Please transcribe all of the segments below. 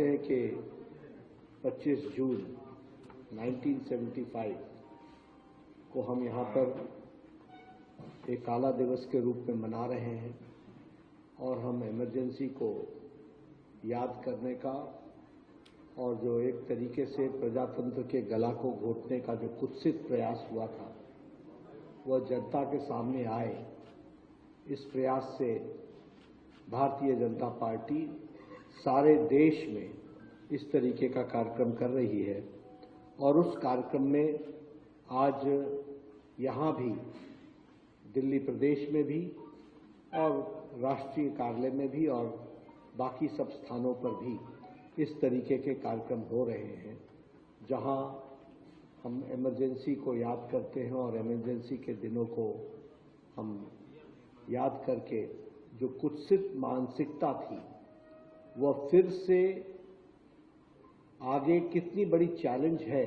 जानते हैं कि 25 जून 1975 को हम यहाँ पर एक काला दिवस के रूप में मना रहे हैं और हम इमरजेंसी को याद करने का और जो एक तरीके से प्रजातंत्र के गला को घोटने का जो कुत्सित प्रयास हुआ था वह जनता के सामने आए। इस प्रयास से भारतीय जनता पार्टी सारे देश में इस तरीके का कार्यक्रम कर रही है और उस कार्यक्रम में आज यहाँ भी दिल्ली प्रदेश में भी और राष्ट्रीय कार्यालय में भी और बाकी सब स्थानों पर भी इस तरीके के कार्यक्रम हो रहे हैं जहाँ हम इमरजेंसी को याद करते हैं और इमरजेंसी के दिनों को हम याद करके जो कुत्सित मानसिकता थी वह फिर से आगे कितनी बड़ी चैलेंज है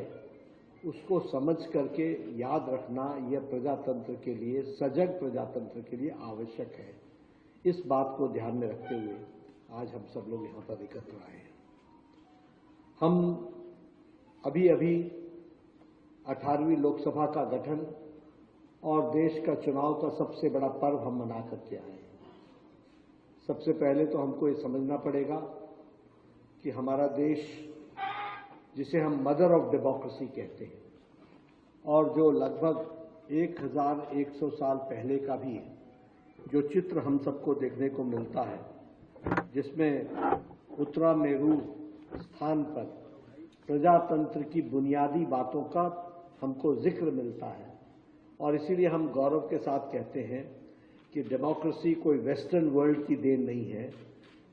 उसको समझ करके याद रखना यह प्रजातंत्र के लिए, सजग प्रजातंत्र के लिए आवश्यक है। इस बात को ध्यान में रखते हुए आज हम सब लोग यहाँ पर एकत्र आए हैं। हम अभी 18वीं लोकसभा का गठन और देश का चुनाव का सबसे बड़ा पर्व हम मना करके आए हैं। सबसे पहले तो हमको ये समझना पड़ेगा कि हमारा देश, जिसे हम मदर ऑफ डेमोक्रेसी कहते हैं और जो लगभग 1100 साल पहले का भी जो चित्र हम सबको देखने को मिलता है, जिसमें उत्तरा मेरू स्थान पर प्रजातंत्र की बुनियादी बातों का हमको जिक्र मिलता है और इसीलिए हम गौरव के साथ कहते हैं कि डेमोक्रेसी कोई वेस्टर्न वर्ल्ड की देन नहीं है,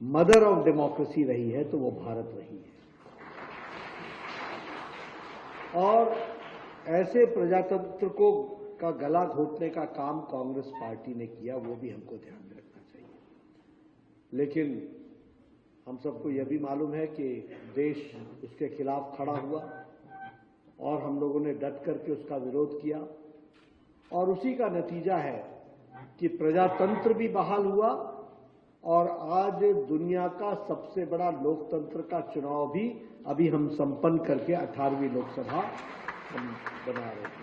मदर ऑफ डेमोक्रेसी रही है तो वो भारत रही है। और ऐसे प्रजातंत्र को का गला घोटने का काम कांग्रेस पार्टी ने किया, वो भी हमको ध्यान में रखना चाहिए। लेकिन हम सबको यह भी मालूम है कि देश उसके खिलाफ खड़ा हुआ और हम लोगों ने डट करके उसका विरोध किया और उसी का नतीजा है कि प्रजातंत्र भी बहाल हुआ और आज दुनिया का सबसे बड़ा लोकतंत्र का चुनाव भी अभी हम संपन्न करके 18वीं लोकसभा हम बना रहे हैं।